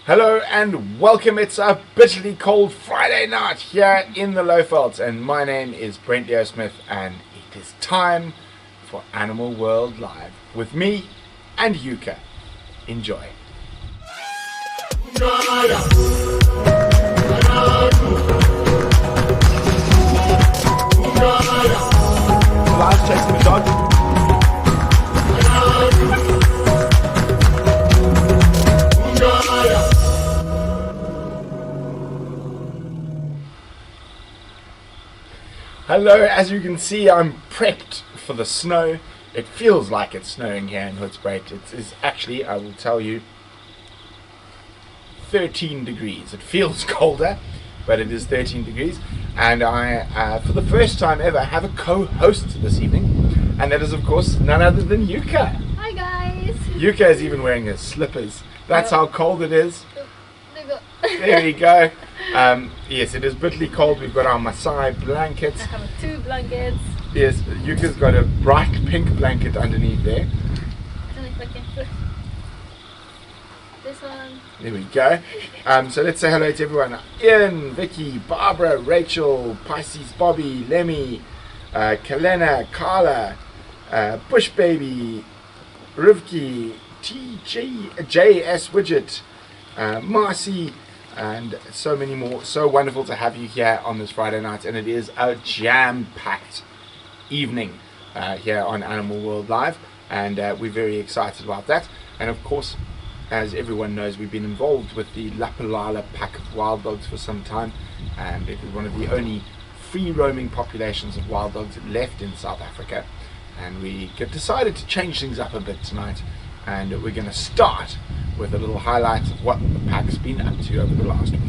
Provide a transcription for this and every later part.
Hello and welcome. It's a bitterly cold Friday night here in the Leopards, and my name is Brent Smith, and it is time for Animal World Live with me and Yuka. Enjoy. Live chasing the dog. Hello, as you can see, I'm prepped for the snow. It feels like it's snowing here in Hoedspruit. It is actually, I will tell you, 13 degrees. It feels colder, but it is 13 degrees. And I, for the first time ever, have a co-host this evening. And that is, of course, none other than Yuka. Hi, guys. Yuka is even wearing her slippers. That's how cold it is. There we go. Yes, it is bitterly cold. We've got our Maasai blankets. I have 2 blankets. Yes, Yuka's got a bright pink blanket underneath there. I don't know if I can put this one. There we go. So let's say hello to everyone. Ian, Vicky, Barbara, Rachel, Pisces, Bobby, Lemmy, Kalena, Carla, Bush Baby, Rivki, JS Widget, Marcy, and so many more. So wonderful to have you here on this Friday night, and it is a jam-packed evening here on Animal World Live, and we're very excited about that. And of course, as everyone knows, we've been involved with the Palala Pack of wild dogs for some time, and it is one of the only free roaming populations of wild dogs left in South Africa, and we decided to change things up a bit tonight, and we're going to start with a little highlight of what the pack's been up to over the last week.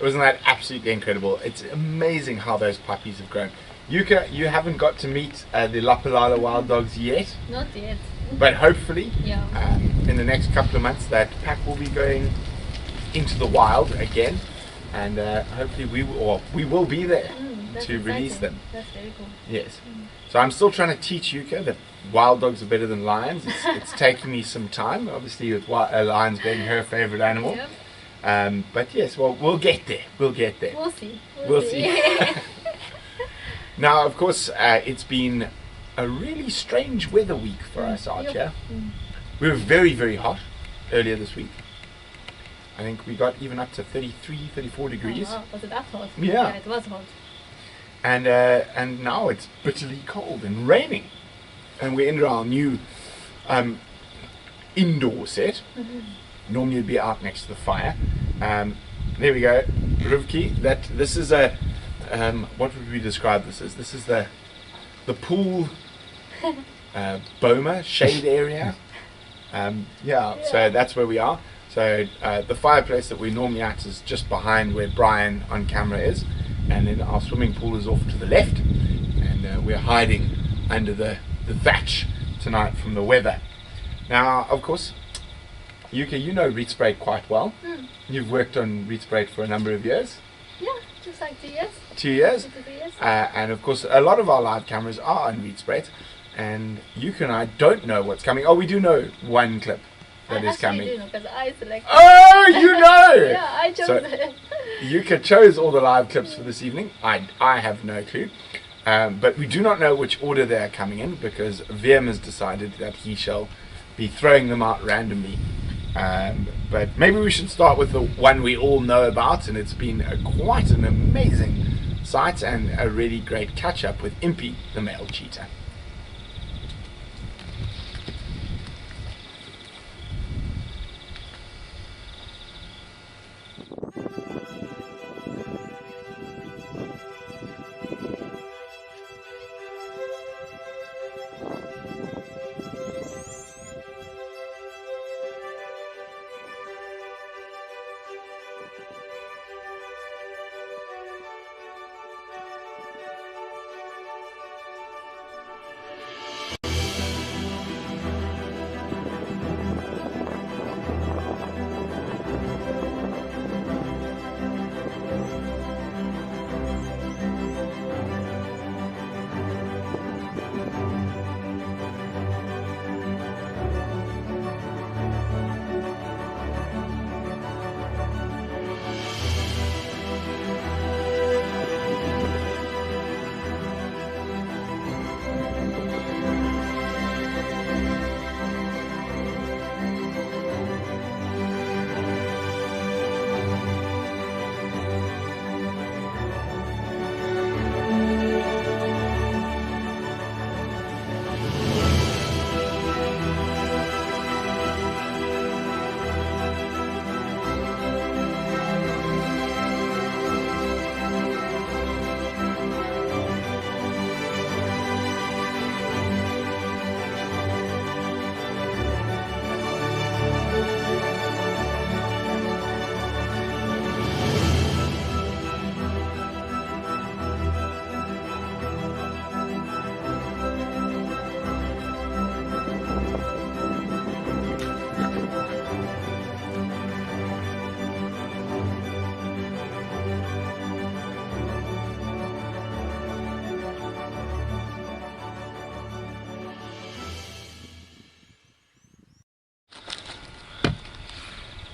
Wasn't that absolutely incredible? It's amazing how those puppies have grown. Yuka, you haven't got to meet the Palala wild dogs yet, Not yet. but hopefully Yeah. in the next couple of months that pack will be going into the wild again, and hopefully we will be there That's to release exciting. them. That's very cool. Yes. So I'm still trying to teach Yuka that wild dogs are better than lions. It's taking me some time, obviously, with lions being her favorite animal. Yep. But yes, well, we'll get there. We'll get there. We'll see. We'll see. Now, of course, it's been a really strange weather week for us out here. We were very, very hot earlier this week. I think we got even up to 33, 34 degrees. Oh, wow. Was it that hot? Yeah. It was hot. And now it's bitterly cold and raining. And we're in our new indoor set. Normally it'd be out next to the fire. There we go. Rivki, this is a what would we describe this as? This is the pool boma shade area. So that's where we are. So the fireplace that we're normally at is just behind where Brian on camera is, and then our swimming pool is off to the left, and we're hiding under the thatch tonight from the weather. Now, of course, Yuka, you know reed spray quite well. You've worked on reed spray for a number of years. Yeah, just like 2 years. 2 years. 2 to 3 years. And of course, a lot of our live cameras are on reed spray, and Yuka and I don't know what's coming. Oh, we do know one clip that is coming. I do know because I selected. Oh, you know! Yeah, I chose it. Yuka chose all the live clips for this evening. I have no clue. But we do not know which order they are coming in because Veerm has decided that he shall be throwing them out randomly. But maybe we should start with the one we all know about, and it's been quite an amazing sight and a really great catch-up with Impy, the male cheetah.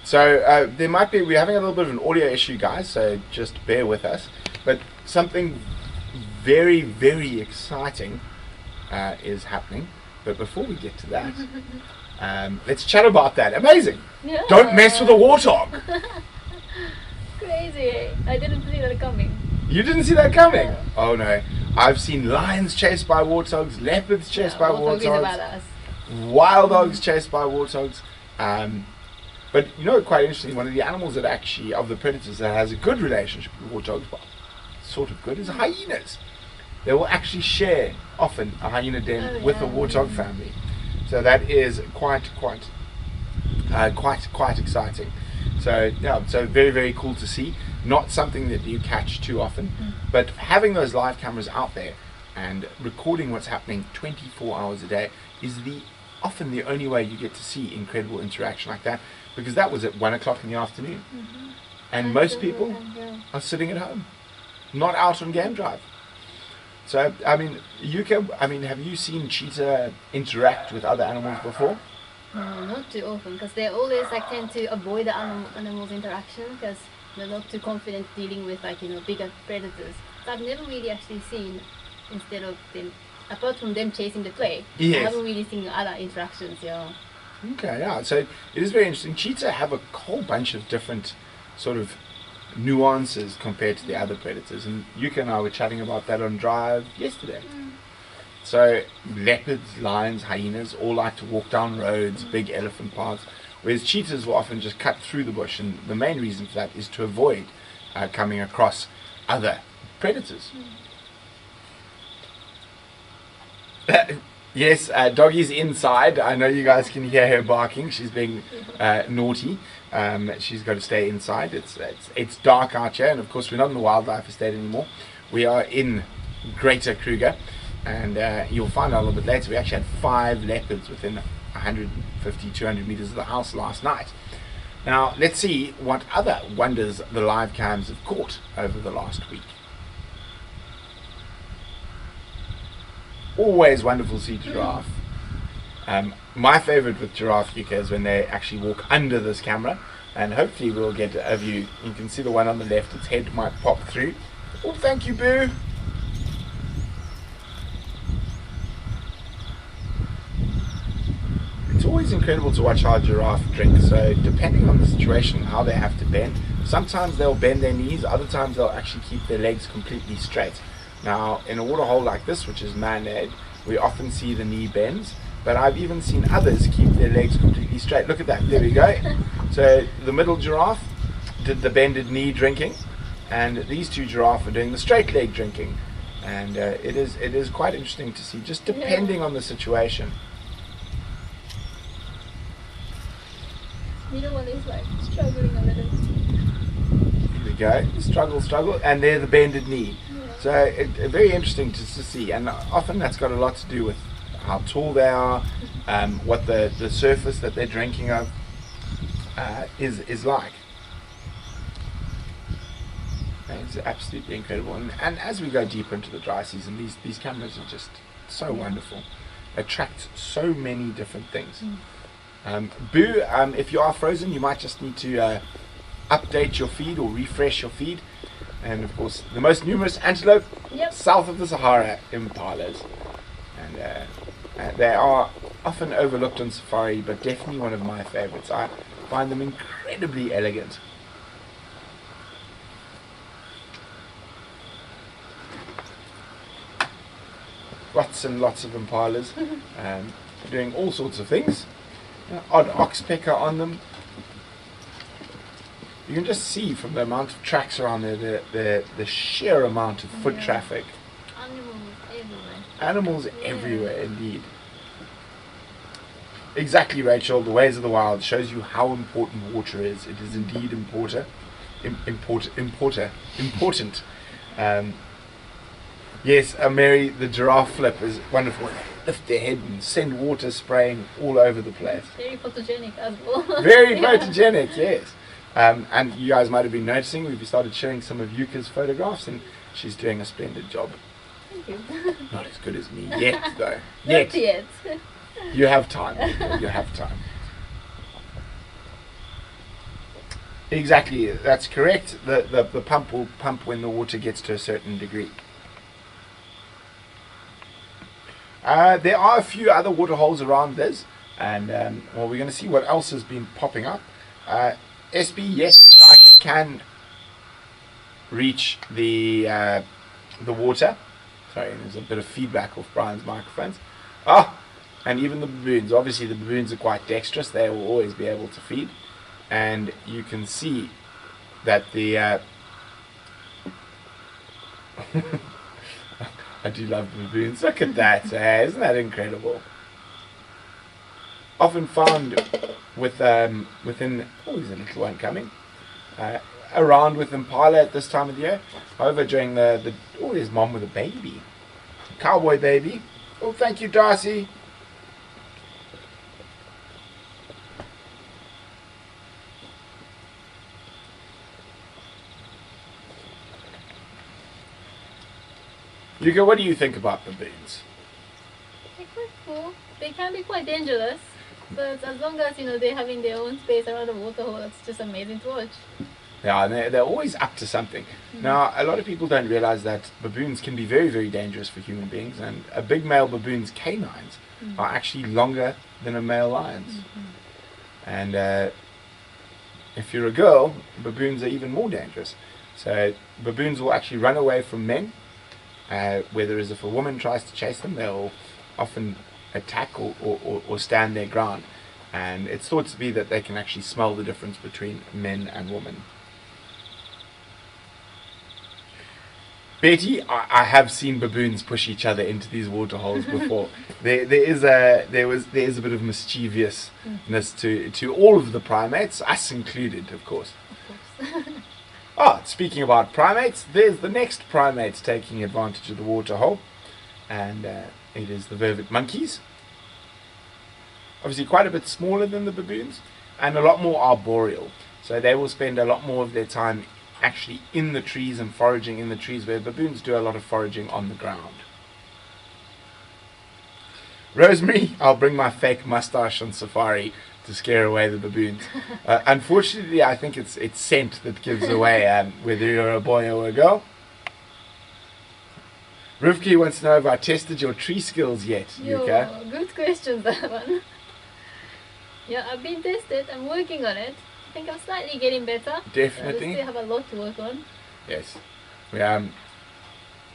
So there might be, we're having a little bit of an audio issue, guys, so just bear with us. But something very, very exciting is happening. But before we get to that, let's chat about that. Amazing! Yeah. Don't mess with a warthog! Crazy. I didn't see that coming. You didn't see that coming? Oh no. I've seen lions chased by warthogs, leopards chased by Warthog is warthogs, badass. wild dogs chased by warthogs. But you know, quite interesting, one of the animals that actually, of the predators that has a good relationship with warthogs, well, sort of good, is hyenas. They will actually share often a hyena den with the warthog family. So that is quite exciting. So yeah, so very, very cool to see. not something that you catch too often. But having those live cameras out there and recording what's happening 24 hours a day is often the only way you get to see incredible interaction like that, because that was at 1 o'clock in the afternoon. And most people are sitting at home, not out on game drive. So, I mean, Yuka, have you seen cheetah interact with other animals before? No, not too often, because they always tend to avoid the animals' interaction because they're not too confident dealing with bigger predators. So I've never really actually seen, instead of them, apart from them chasing the prey, Yes. I haven't really seen other interactions. Yeah. Okay, yeah. So it is very interesting. Cheetah have a whole bunch of different sort of nuances compared to the other predators, and Yuka and I were chatting about that on drive yesterday. So leopards, lions, hyenas all like to walk down roads, big elephant paths, whereas cheetahs will often just cut through the bush, and the main reason for that is to avoid coming across other predators. Yes, Doggy's inside. I know you guys can hear her barking. She's being naughty. She's got to stay inside. It's dark out here, and of course we're not in the wildlife estate anymore. We are in Greater Kruger, and you'll find out a little bit later we actually had 5 leopards within 150, 200 meters of the house last night. Now let's see what other wonders the live cams have caught over the last week. Always wonderful to see giraffe. My favorite with giraffe, Yuka, is when they actually walk under this camera, and hopefully we'll get a view. You can see the one on the left, its head might pop through. Oh, thank you, Boo. It's always incredible to watch how a giraffe drink. So depending on the situation, how they have to bend, sometimes they'll bend their knees, other times they'll actually keep their legs completely straight. Now, in a waterhole like this, which is man-made, we often see the knee bends, but I've even seen others keep their legs completely straight. Look at that, there we go. So the middle giraffe did the bended knee drinking, and these two giraffe are doing the straight leg drinking. And it is quite interesting to see, just depending on the situation. Middle one is struggling a little. Here we go, struggle, and they're the bended knee. So very interesting to see, and often that's got a lot to do with how tall they are, what the surface that they're drinking of is like. And it's absolutely incredible, and as we go deeper into the dry season, these cameras are just so wonderful, attract so many different things. Boo, if you are frozen, you might just need to update your feed or refresh your feed. And of course, the most numerous antelope south of the Sahara, impalas. And they are often overlooked on safari, but definitely one of my favorites. I find them incredibly elegant. Lots and lots of impalas, doing all sorts of things. Odd oxpecker on them. You can just see from the amount of tracks around there, the sheer amount of foot traffic. Animals everywhere. Animals everywhere, indeed. Exactly, Rachel. The Ways of the Wild shows you how important water is. It is indeed important. Yes, Mary, the giraffe flip is wonderful. They lift their head and send water spraying all over the place. Very photogenic as well. Very photogenic, yes. And you guys might have been noticing, we've started sharing some of Yuka's photographs, and she's doing a splendid job. Thank you. Not as good as me yet, though. Not yet. You have time. You have time. Exactly, that's correct. The pump will pump when the water gets to a certain degree. There are a few other water holes around this, and well, we're going to see what else has been popping up. SB, yes, I can reach the water. Sorry, there's a bit of feedback off Brian's microphones. And even the baboons. Obviously, the baboons are quite dexterous. They will always be able to feed, and you can see that the I do love the baboons. Look at that, isn't that incredible? Often found with within, oh, there's a little one coming, around with impala at this time of the year. However, during the oh, there's mom with a baby, cowboy baby. Oh, thank you, Darcy. Yuka, what do you think about baboons? They're quite cool. They can be quite dangerous, but as long as they're having their own space around the waterhole, it's just amazing to watch. Yeah, and they're always up to something. Now, a lot of people don't realize that baboons can be very, very dangerous for human beings, and a big male baboon's canines are actually longer than a male lion's. And if you're a girl, baboons are even more dangerous. So baboons will actually run away from men, whereas if a woman tries to chase them, they'll often attack or stand their ground. And it's thought to be that they can actually smell the difference between men and women. Betty, I have seen baboons push each other into these water holes before. there is a bit of mischievousness to all of the primates, us included, of course. Speaking about primates, there's the next primates taking advantage of the water hole, and it is the vervet monkeys. Obviously quite a bit smaller than the baboons, and a lot more arboreal. So they will spend a lot more of their time actually in the trees and foraging in the trees, where baboons do a lot of foraging on the ground. Rosemary, I'll bring my fake mustache on safari to scare away the baboons. Unfortunately, I think it's scent that gives away whether you're a boy or a girl. Rivki wants to know if I tested your tree skills yet, Yuka. Good question, that one. Yeah, I've been tested. I'm working on it. I think I'm slightly getting better. Definitely. We still have a lot to work on. Yes.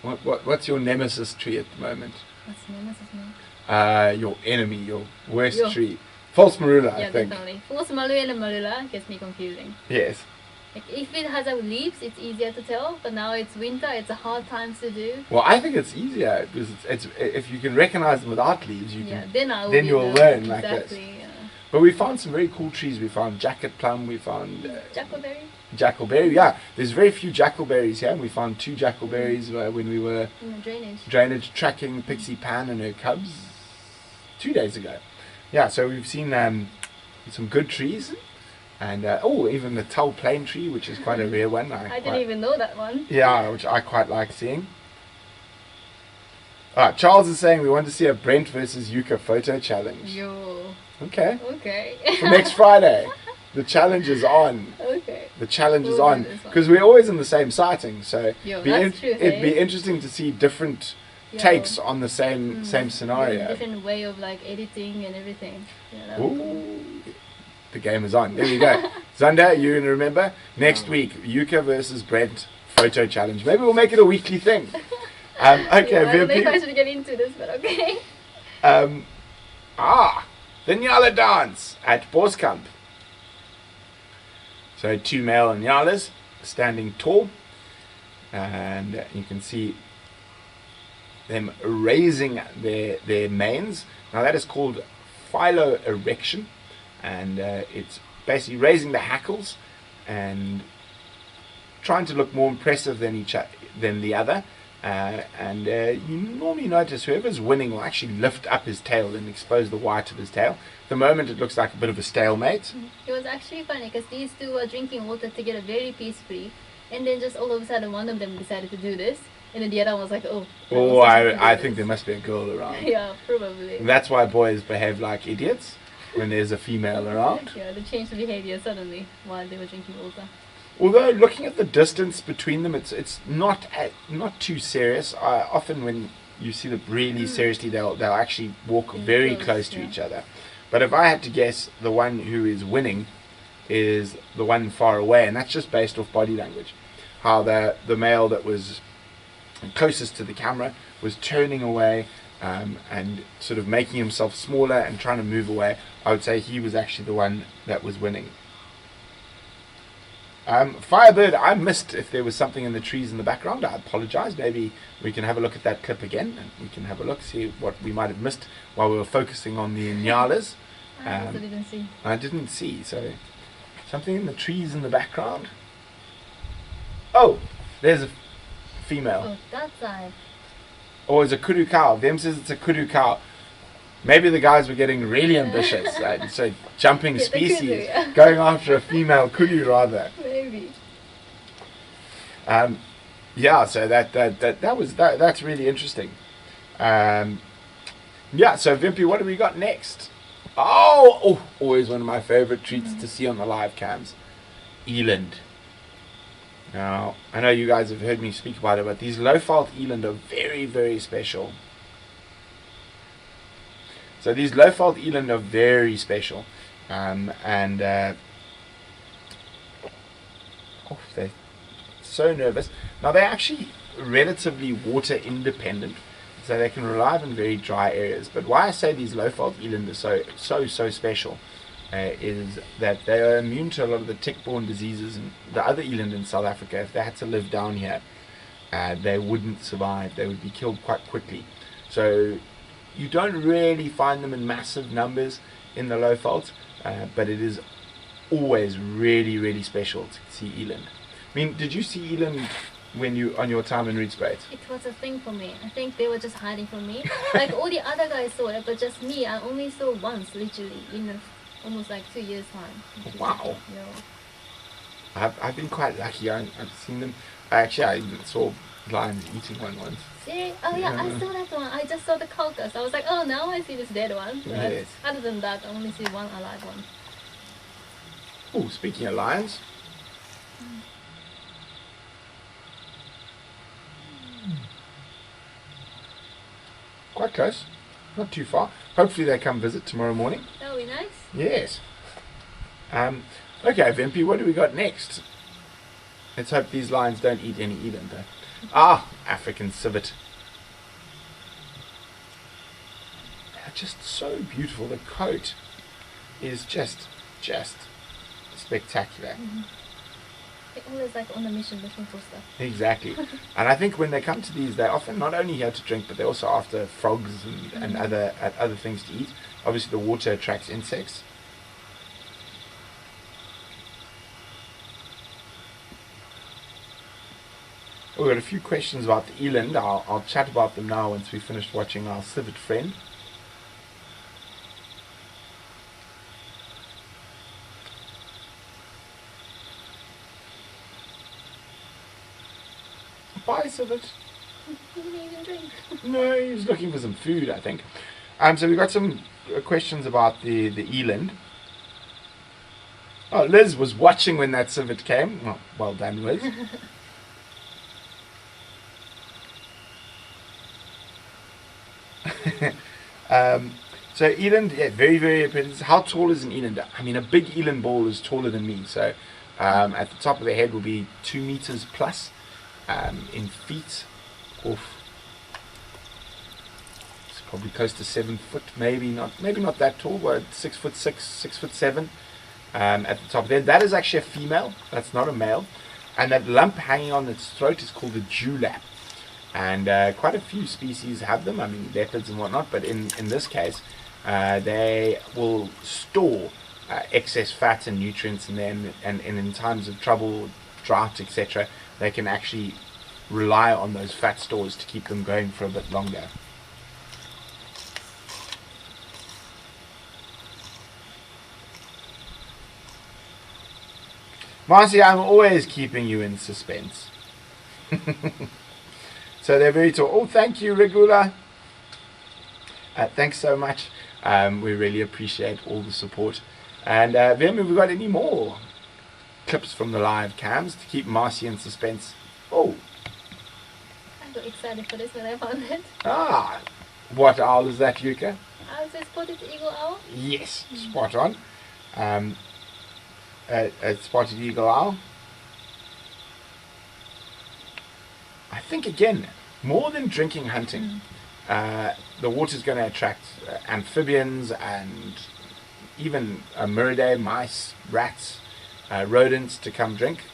What's your nemesis tree at the moment? What's nemesis name? Your enemy, your worst tree. False marula, I think. Yeah, definitely. False marula and marula gets me confusing. Yes. Like if it has leaves, it's easier to tell. But now it's winter; it's a hard time to do. Well, I think it's easier because it's if you can recognize them without leaves, you can. Then you'll learn exactly, like this. Yeah. But we found some very cool trees. We found jacket plum. We found jackalberry. Jackalberry, yeah. There's very few jackalberries here. We found 2 jackalberries when we were in the drainage tracking Pixie Pan and her cubs 2 days ago. Yeah, so we've seen some good trees, and even the tall plane tree, which is quite a rare one. I didn't even know that one. Yeah, which I quite like seeing. Charles is saying we want to see a Brent versus Yuka photo challenge. Yo. Okay. Okay. For next Friday. The challenge is on. Okay. The challenge is on. Because we're always in the same sighting, so it'd be interesting to see different takes on the same scenario. Yeah, different way of editing and everything. Yeah, cool. The game is on. There we go. Zanda, you're going to remember? Next week, Yuka versus Brent photo challenge. Maybe we'll make it a weekly thing. Okay, I don't know if I should get into this, but okay. The Nyala dance at Boskamp. So 2 male Nyalas standing tall, and you can see them raising their manes. Now that is called philo-erection, and it's basically raising the hackles and trying to look more impressive than the other. You normally notice whoever's winning will actually lift up his tail and expose the white of his tail. At the moment it looks like a bit of a stalemate. It was actually funny because these 2 were drinking water together very peacefully, and then just all of a sudden one of them decided to do this, and then the other one was like, I think there must be a girl around. Yeah, probably. That's why boys behave like idiots when there's a female around. Yeah, they changed behavior suddenly while they were drinking water. Although looking at the distance between them, it's not too serious. Often when you see them really seriously, they'll actually walk very close to each other. But if I had to guess, the one who is winning is the one far away, and that's just based off body language. How the male that was closest to the camera was turning away and sort of making himself smaller and trying to move away. I would say he was actually the one that was winning. Firebird, I missed if there was something in the trees in the background. I apologize. Maybe we can have a look at that clip again, and we can have a look, see what we might have missed while we were focusing on the Nyalas. I didn't see. I didn't see. So something in the trees in the background. Oh, there's a female. Oh, that side. Or it's a kudu cow. Them says it's a kudu cow. Maybe the guys were getting really ambitious. So jumping Yeah, the species, kudu, yeah. going after a female kudu rather. Maybe. Yeah, so that's really interesting. Yeah, so Vimpy, what do we got next? Oh, always one of my favorite treats to see on the live cams. Eland. Now, I know you guys have heard me speak about it, but these low-fault eland are very, very special. So these low-fault eland are very special. They're so nervous. Now, they're actually relatively water independent, so they can rely on very dry areas. But why I say these low-fault eland are so special is that they are immune to a lot of the tick-borne diseases, and the other eland in South Africa, if they had to live down here, they wouldn't survive. They would be killed quite quickly. So you don't really find them in massive numbers in the low faults, but it is always really, really special to see eland. I mean, did you see eland when you on your time in Reedsbait? It was a thing for me. I think they were just hiding from me. Like all the other guys saw it, but just me, I only saw once, literally, in almost like 2 years' time. Wow. Yeah. I've been quite lucky. I've seen them. I even saw lions eating one once. Seriously? Oh yeah, I saw that one. I just saw the carcass. I was like, oh, now I see this dead one. But Yes. other than that, I only see one alive one. Oh, speaking of lions. Quite close. Not too far. Hopefully they come visit tomorrow morning. That would be nice. Yes. Okay, Vimpy, what do we got next? Let's hope these lions don't eat any eland though. African civet. They're just so beautiful. The coat is just spectacular. Mm-hmm. They're always like on a mission looking for stuff. Exactly. And I think when they come to these, they're often not only here to drink, but they're also after frogs and other things to eat. Obviously the water attracts insects. We've got a few questions about the eland. I'll chat about them now once we finished watching our civet friend. Bye, civet. You didn't even drink. No, he's looking for some food, I think. So we've got some questions about the eland. Oh, Liz was watching when that civet came. Well done, Liz. So eland, yeah, very, very. How tall is an eland? I mean, a big eland ball is taller than me. So at the top of the head will be 2 meters plus. In feet, it's probably close to 7 foot. Maybe not that tall, but 6'6", 6'7". At the top of the head, that is actually a female. That's not a male. And that lump hanging on its throat is called a dewlap. And quite a few species have them. I mean, leopards and whatnot. But in this case, they will store excess fat and nutrients in them. And in times of trouble, drought, etc., they can actually rely on those fat stores to keep them going for a bit longer. Marcy, I'm always keeping you in suspense. So they're very tall. Oh, thank you, Regula. Thanks so much. We really appreciate all the support. And Vim, have we got any more clips from the live cams to keep Marcy in suspense? Oh. I got excited for this when I found it. What owl is that, Yuka? Is it spotted eagle owl? Yes, spot on. A spotted eagle owl. I think again, more than drinking hunting, the water's going to attract amphibians and even muridae, mice, rats, rodents to come drink.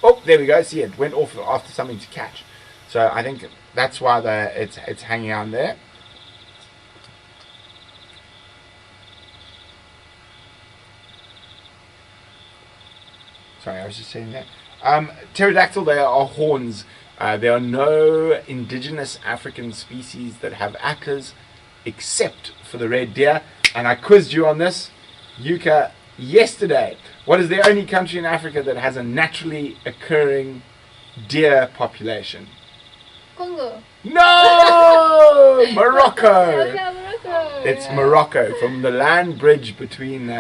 Oh, there we go. See, it went off after something to catch. So I think that's why it's hanging out there. Sorry, I was just saying that. Pterodactyl, they are horns. There are no indigenous African species that have antlers except for the red deer. And I quizzed you on this, Yuka, yesterday. What is the only country in Africa that has a naturally occurring deer population? Congo. No! Morocco! Yeah, Morocco. It's Morocco. From the land bridge between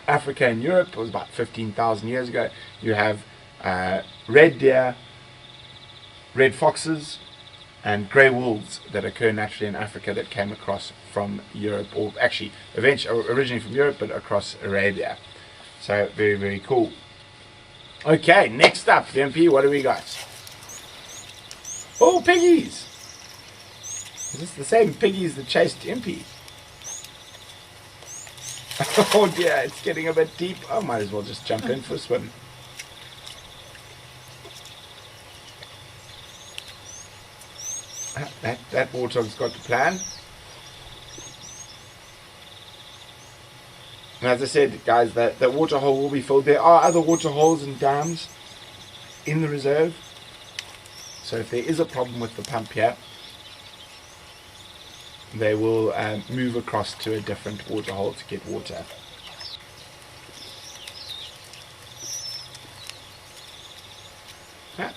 Africa and Europe, it was about 15,000 years ago. You have red deer, red foxes, and grey wolves that occur naturally in Africa that came across from Europe, or actually originally from Europe, but across Arabia. So very, very cool. Okay, next up, MP, what do we got? Oh, piggies! Is this the same piggies that chased MP? Oh dear, it's getting a bit deep. I might as well just jump in for a swim. That warthog's got the plan. And as I said, guys, that water hole will be filled. There are other water holes and dams in the reserve. So if there is a problem with the pump here, they will move across to a different water hole to get water.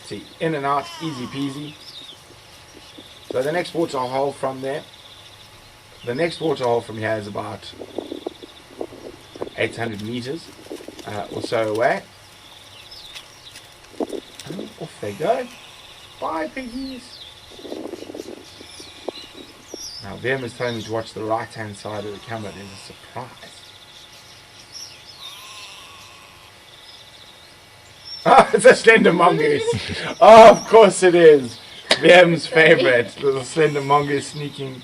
See, in and out, easy peasy. So the next water hole from there, the next water hole from here is about 800 meters or so away. And off they go. Bye, piggies. Now, Vim is telling me to watch the right-hand side of the camera. There's a surprise. Oh, it's a slender mongoose. Oh, of course it is. Vim's favorite. Little slender mongoose sneaking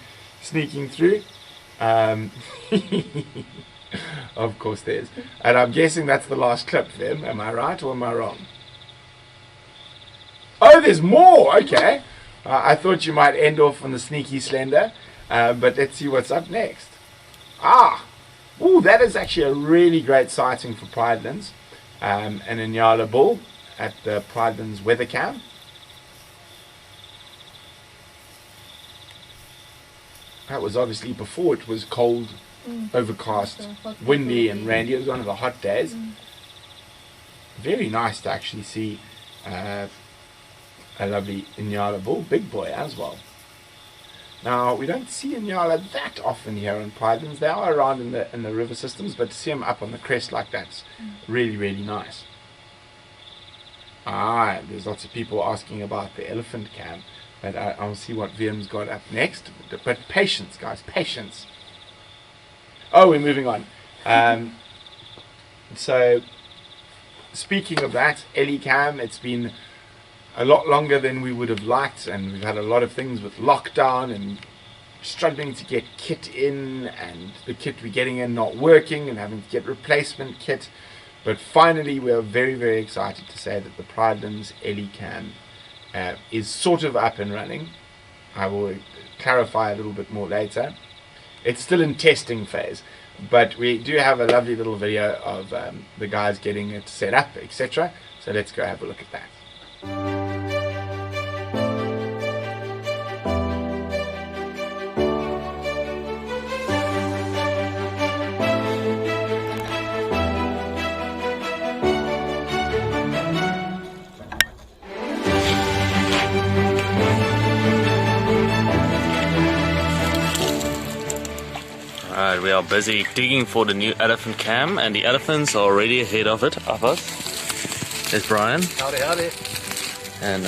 through. Of course there is. And I'm guessing that's the last clip, Vim. Am I right or am I wrong? Oh, there's more. Okay. I thought you might end off on the sneaky slender. But let's see what's up next. Ooh, that is actually a really great sighting for Pridelands. An Inyala bull at the Pridelands weather cam. That was obviously before it was cold, overcast, windy and rainy. It was one of the hot days. Very nice to actually see a lovely Inyala bull, big boy as well. Now, we don't see Inyala that often here on Pridelands. They are around in the river systems, but to see them up on the crest like that's really, really nice. There's lots of people asking about the elephant cam, but I'll see what VM's got up next. But patience, guys, patience. Oh, we're moving on. So, speaking of that, Ellie cam, it's been a lot longer than we would have liked, and we've had a lot of things with lockdown and struggling to get kit in, and the kit we're getting in not working and having to get replacement kit. But finally we are very, very excited to say that the Pridelands Ellie cam is sort of up and running. I will clarify a little bit more later. It's still in testing phase, but we do have a lovely little video of the guys getting it set up, etc. So let's go have a look at that. Alright, we are busy digging for the new elephant cam, and the elephants are already ahead of us. There's Brian. Howdy, howdy. And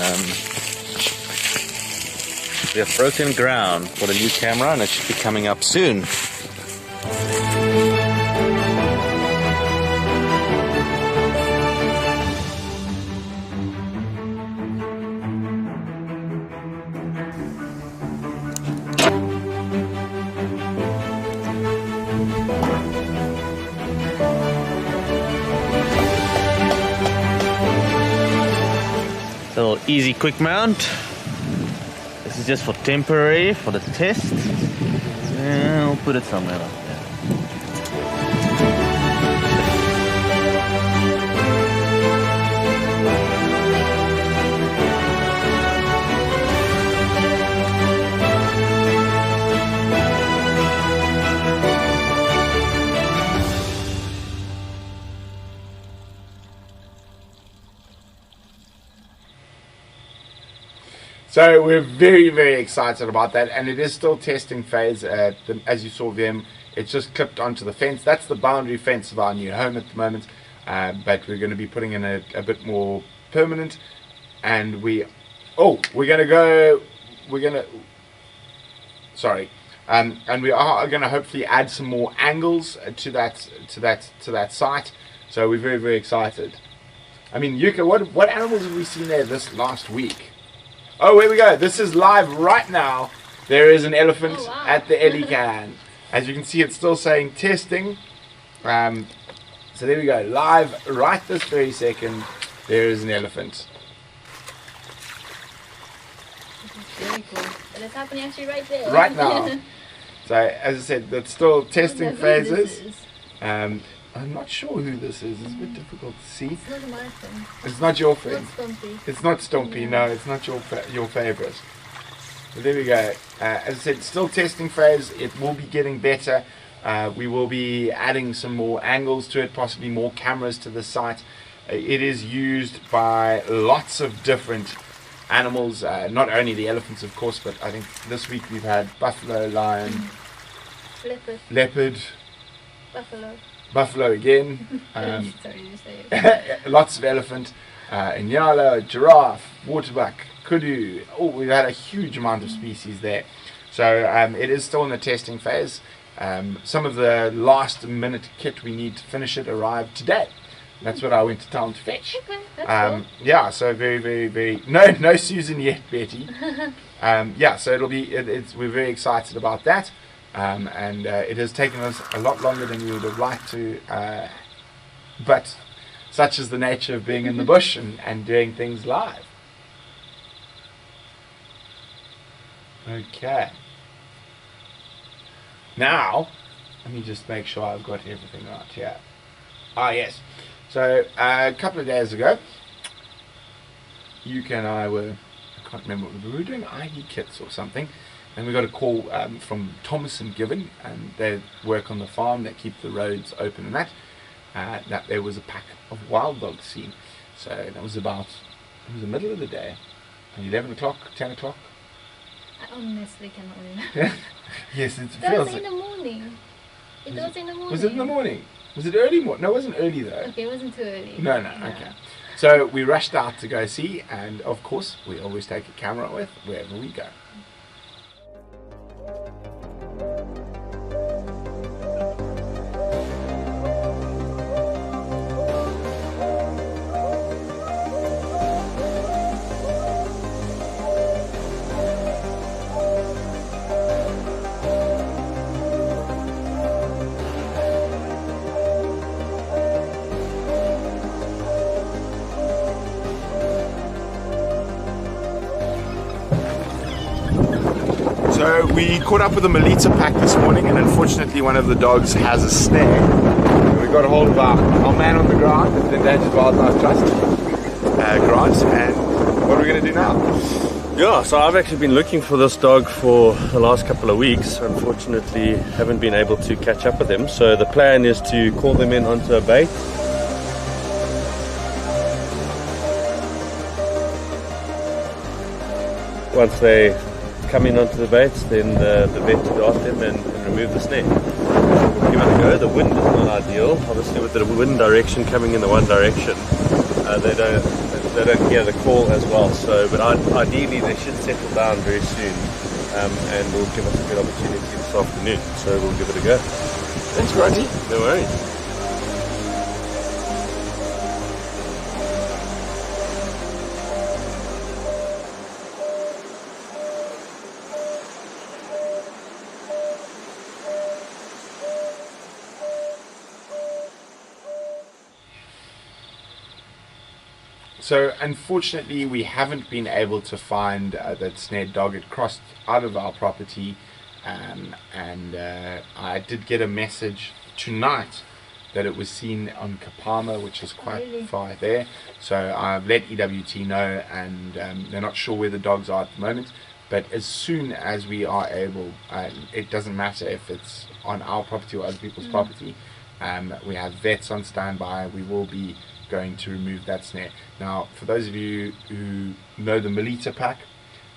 we have broken ground for the new camera, and it should be coming up soon. Little easy quick mount. This is just for temporary, for the test. And I'll put it somewhere like that. So we're very, very excited about that, and it is still testing phase. As you saw them, it's just clipped onto the fence. That's the boundary fence of our new home at the moment, but we're going to be putting in a bit more permanent, and we're and we are going to hopefully add some more angles to that site. So we're very, very excited. I mean, Yuka, what animals have we seen there this last week? Oh, here we go. This is live right now. There is an elephant at the Elican. As you can see, it's still saying testing. So there we go. Live right this very second, there is an elephant. Very cool. And it's happening actually right there. Right now. So, as I said, that's still testing phases. I'm not sure who this is. It's a bit difficult to see. It's not my friend. It's not your friend. It's not Stompy. It's not Stompy. No, it's not your favorite. But there we go. As I said, still testing phase. It will be getting better. We will be adding some more angles to it, possibly more cameras to the site. It is used by lots of different animals, not only the elephants, of course, but I think this week we've had buffalo, lion, leopard, buffalo again. Sorry to say it. Lots of elephant, Inyala, giraffe, waterbuck, kudu. Oh, we've had a huge amount of species there. So it is still in the testing phase. Some of the last minute kit we need to finish it arrived today. That's what I went to town to fetch. Okay, that's cool. Yeah, so very, very, very. No Susan yet, Betty. Yeah, so it'll be. We're very excited about that, and it has taken us a lot longer than we would have liked to, but such is the nature of being in the bush and doing things live. Okay. Now, let me just make sure I've got everything right here. Ah, yes. So, a couple of days ago, Yuka and I were, I can't remember, we were doing ID kits or something, and we got a call from Thomas and Given, and they work on the farm, they keep the roads open and that there was a pack of wild dogs seen. So, that was about, it was the middle of the day, 11 o'clock, 10 o'clock. I honestly cannot remember. Yes, it That feels was in the morning. It was in the morning. Was it in the morning? Was it early morning? No, it wasn't early though. Okay, it wasn't too early. No, okay. So we rushed out to go see, and of course we always take a camera with wherever we go. So we caught up with the Melita pack this morning, and unfortunately one of the dogs has a snare. We got a hold of our man on the ground at the Endangered Wildlife Trust, Grant, and what are we going to do now? Yeah, so I've actually been looking for this dog for the last couple of weeks. Unfortunately, haven't been able to catch up with them. So the plan is to call them in onto a bait. Once they come in onto the baits, then the vet will dart them and remove the snare. We'll give it a go. The wind is not ideal. Obviously, with the wind direction coming in the one direction, they don't hear the call as well. So, but ideally, they should settle down very soon, and will give us a good opportunity this afternoon. So we'll give it a go. Thanks, Grunty. No worries. So unfortunately we haven't been able to find that snared dog. It crossed out of our property, and I did get a message tonight that it was seen on Kapama, which is quite far there. So I've let EWT know, and they're not sure where the dogs are at the moment, but as soon as we are able, it doesn't matter if it's on our property or other people's property, we have vets on standby. We will be going to remove that snare. Now, for those of you who know the Melita pack,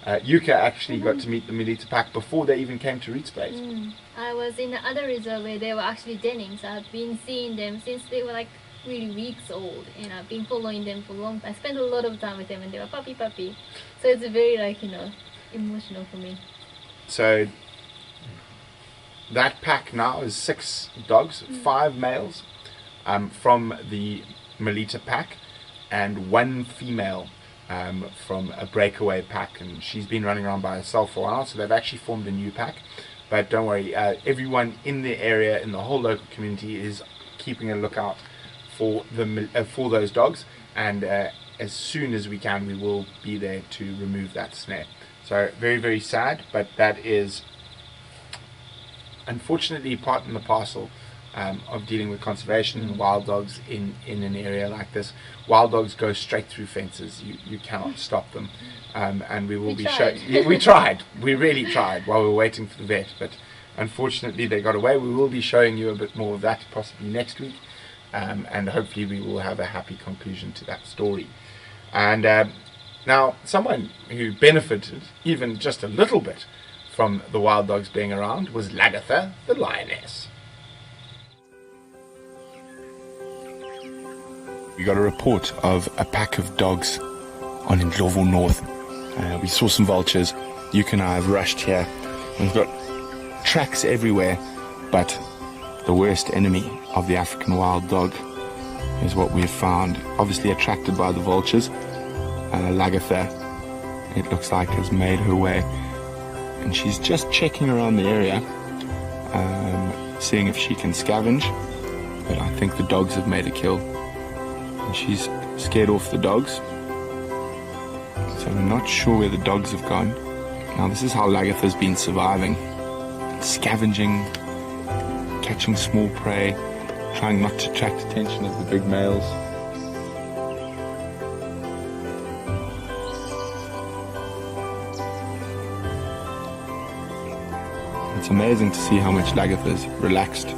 Yuka actually got to meet the Melita pack before they even came to Reed's Place. I was in the other reserve where they were actually denning, so I've been seeing them since they were like really weeks old, and I've been following them for a long time. I spent a lot of time with them when they were puppy. So it's very like, you know, emotional for me. So that pack now is 6 dogs, 5 males from the Melita pack and 1 female from a breakaway pack, and she's been running around by herself for a while, so they've actually formed a new pack. But don't worry, everyone in the area, in the whole local community, is keeping a lookout for those dogs, and as soon as we can we will be there to remove that snare. So very, very sad, but that is unfortunately part and the parcel of dealing with conservation and wild dogs in an area like this. Wild dogs go straight through fences. You cannot stop them, and we will be showing. Yeah, we really tried while we were waiting for the vet, but unfortunately they got away. We will be showing you a bit more of that possibly next week, and hopefully we will have a happy conclusion to that story. And now someone who benefited even just a little bit from the wild dogs being around was Lagatha, the lioness. We got a report of a pack of dogs on Ndlovu North. We saw some vultures. Yuka and I have rushed here. We've got tracks everywhere, but the worst enemy of the African wild dog is what we've found. Obviously attracted by the vultures. Lagatha, it looks like, has made her way, and she's just checking around the area, seeing if she can scavenge, but I think the dogs have made a kill. She's scared off the dogs, so we're not sure where the dogs have gone. Now this is how Lagatha's been surviving, scavenging, catching small prey, trying not to attract attention of the big males. It's amazing to see how much Lagatha's relaxed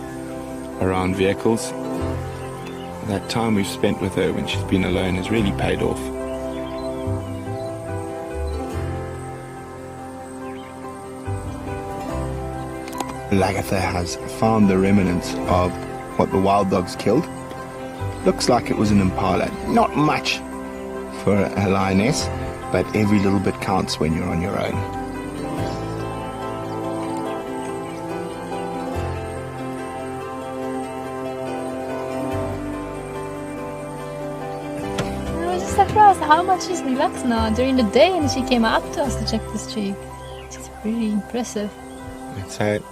around vehicles. That time we've spent with her when she's been alone has really paid off. Lagatha has found the remnants of what the wild dogs killed. Looks like it was an impala. Not much for a lioness, but every little bit counts when you're on your own. Surprised how much she's relaxed now during the day, and she came up to us to check this tree. It's really impressive. So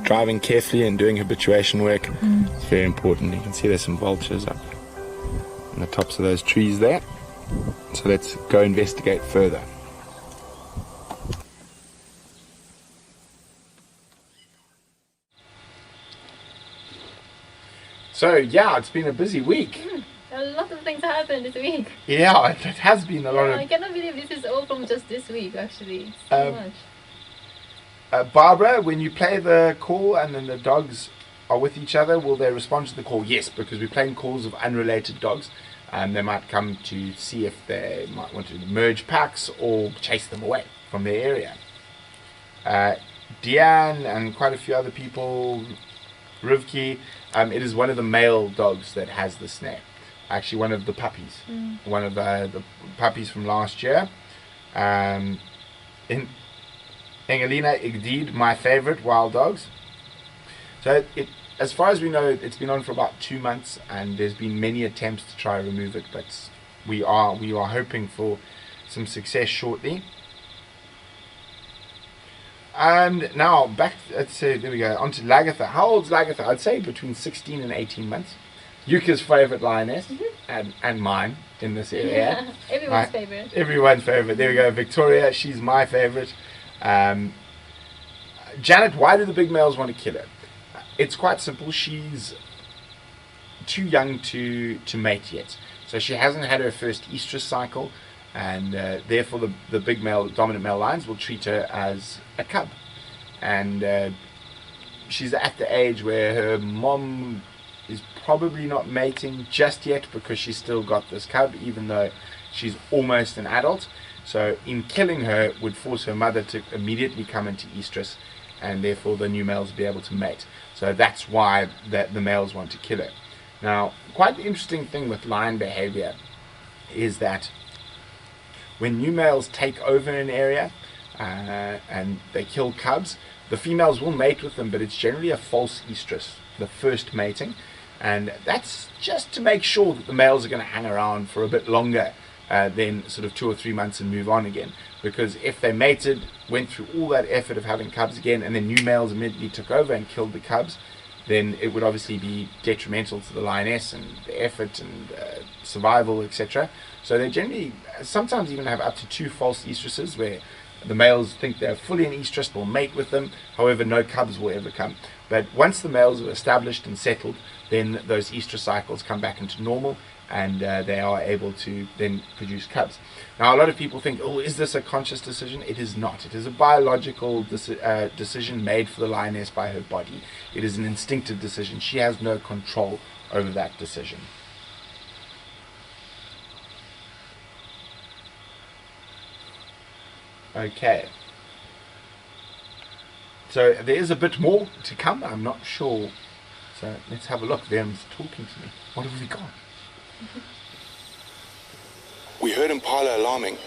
driving carefully and doing habituation work is very important. You can see there's some vultures up on the tops of those trees there, so let's go investigate further. So yeah, it's been a busy week. A lot of things happened this week. Yeah, it has been a lot of... I cannot believe this is all from just this week, actually. It's so much. Barbara, when you play the call and then the dogs are with each other, will they respond to the call? Yes, because we're playing calls of unrelated dogs, and they might come to see if they might want to merge packs or chase them away from their area. Deanne and quite a few other people, Rivki, it is one of the male dogs that has the snare. Actually, one of the puppies. One of the puppies from last year. In Engelina Igdid, my favorite wild dogs. So as far as we know, it's been on for about 2 months, and there's been many attempts to try and remove it, but we are hoping for some success shortly. And now back, there we go, onto Lagatha. How old's Lagatha? I'd say between 16 and 18 months. Yuka's favorite lioness, and mine in this area. Yeah, everyone's favorite. Everyone's favorite. There we go. Victoria, she's my favorite. Janet, why do the big males want to kill her? It's quite simple. She's too young to mate yet. So she hasn't had her first estrus cycle, and therefore the big male, dominant male lions will treat her as a cub. And she's at the age where her mom is probably not mating just yet because she's still got this cub, even though she's almost an adult. So in killing her would force her mother to immediately come into estrus, and therefore the new males would be able to mate. So that's why the males want to kill her. Now, quite the interesting thing with lion behavior is that when new males take over an area and they kill cubs, the females will mate with them, but it's generally a false estrus, the first mating. And that's just to make sure that the males are going to hang around for a bit longer than sort of 2 or 3 months and move on again. Because if they mated, went through all that effort of having cubs again, and then new males immediately took over and killed the cubs, then it would obviously be detrimental to the lioness and the effort and survival, etc. So they generally sometimes even have up to 2 false estruses where the males think they're fully in estrus, will mate with them, however no cubs will ever come. But once the males are established and settled, then those estrus cycles come back into normal, and they are able to then produce cubs. Now, a lot of people think, oh, is this a conscious decision? It is not. It is a biological decision made for the lioness by her body. It is an instinctive decision. She has no control over that decision. Okay. So there is a bit more to come. I'm not sure. So let's have a look. Them's talking to me. What have we got? We heard impala alarming,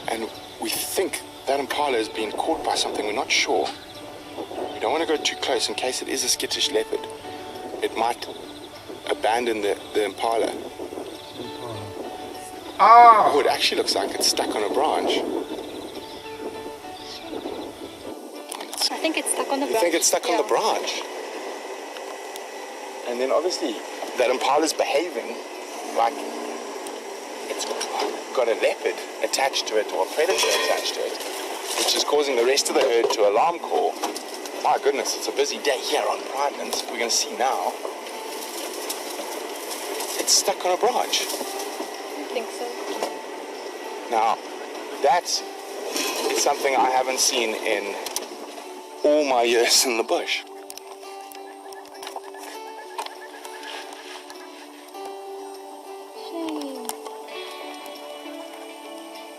and we think that impala is being caught by something. We're not sure. We don't want to go too close in case it is a skittish leopard. It might abandon the impala. Ah! Oh, it actually looks like it's stuck on a branch. I think it's stuck on the branch. You think it's stuck on the branch? And then obviously that impala's behaving like it's got a leopard attached to it or a predator attached to it, which is causing the rest of the herd to alarm call. My goodness, it's a busy day here on Pridelands. We're going to see now. It's stuck on a branch. I think so. Now, that is something I haven't seen in all my years in the bush.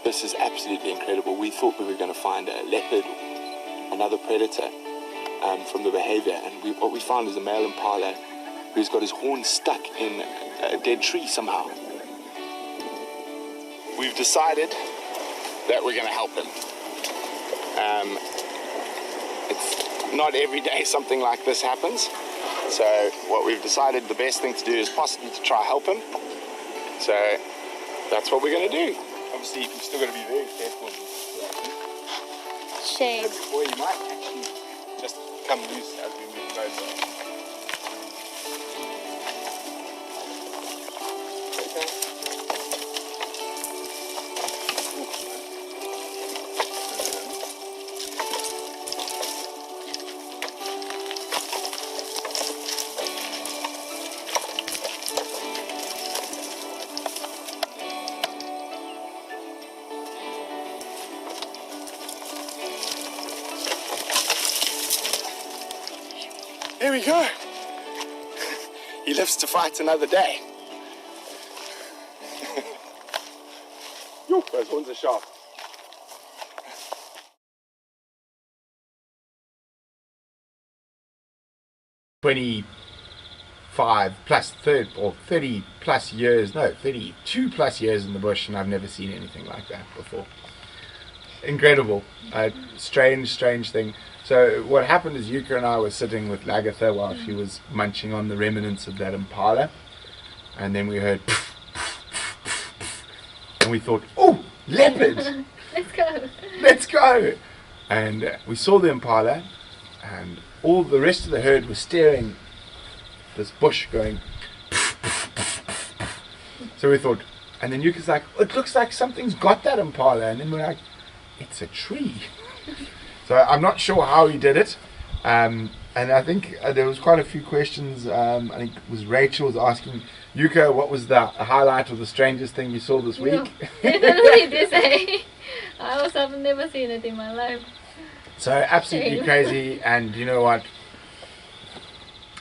This is absolutely incredible. We thought we were going to find a leopard, another predator, from the behavior, and what we found is a male impala who's got his horn stuck in a dead tree somehow. We've decided that we're going to help him. It's not every day something like this happens, so what we've decided the best thing to do is possibly to try help him. So that's what we're going to do. Obviously, you've still got to be very careful. Shame. Or you might actually just come loose as we move closer. Here we go. He lives to fight another day. Yo, those horns are sharp. +30 plus years, no, 32 plus years in the bush, and I've never seen anything like that before. Incredible. Strange thing. So what happened is Yuka and I were sitting with Lagatha while she was munching on the remnants of that impala, and then we heard and we thought, oh, leopard! Let's go! And we saw the impala, and all the rest of the herd was staring at this bush going. So we thought, and then Yuka's like, it looks like something's got that impala, and then we're like, it's a tree. So I'm not sure how he did it, and I think there was quite a few questions. I think it was Rachel was asking Yuka, what was the highlight or the strangest thing you saw this week? No, definitely this, eh? I also have never seen it in my life. So absolutely crazy, and you know what?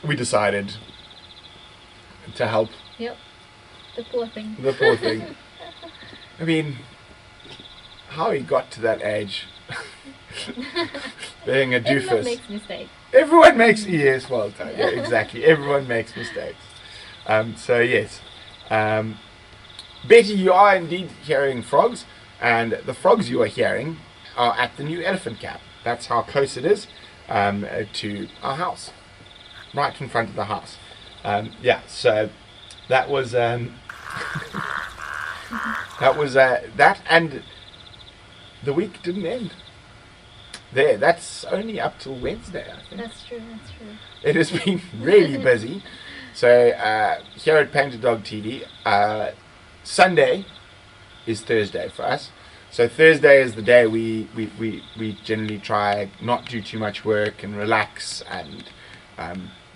We decided to help. Yep, the poor thing. The poor thing. I mean, how he got to that age. Being a Everyone doofus. makes mistakes. Everyone makes, yes, well done. Yeah, exactly. Everyone makes mistakes. So yes. Betty, you are indeed hearing frogs, and the frogs you are hearing are at the new elephant camp. That's how close it is to our house, right in front of the house. Yeah, so that was that, and the week didn't end there. That's only up till Wednesday, I think. That's true, that's true. It has been really busy. So here at Painted Dog TV, Sunday is Thursday for us. So Thursday is the day we generally try not do too much work and relax. And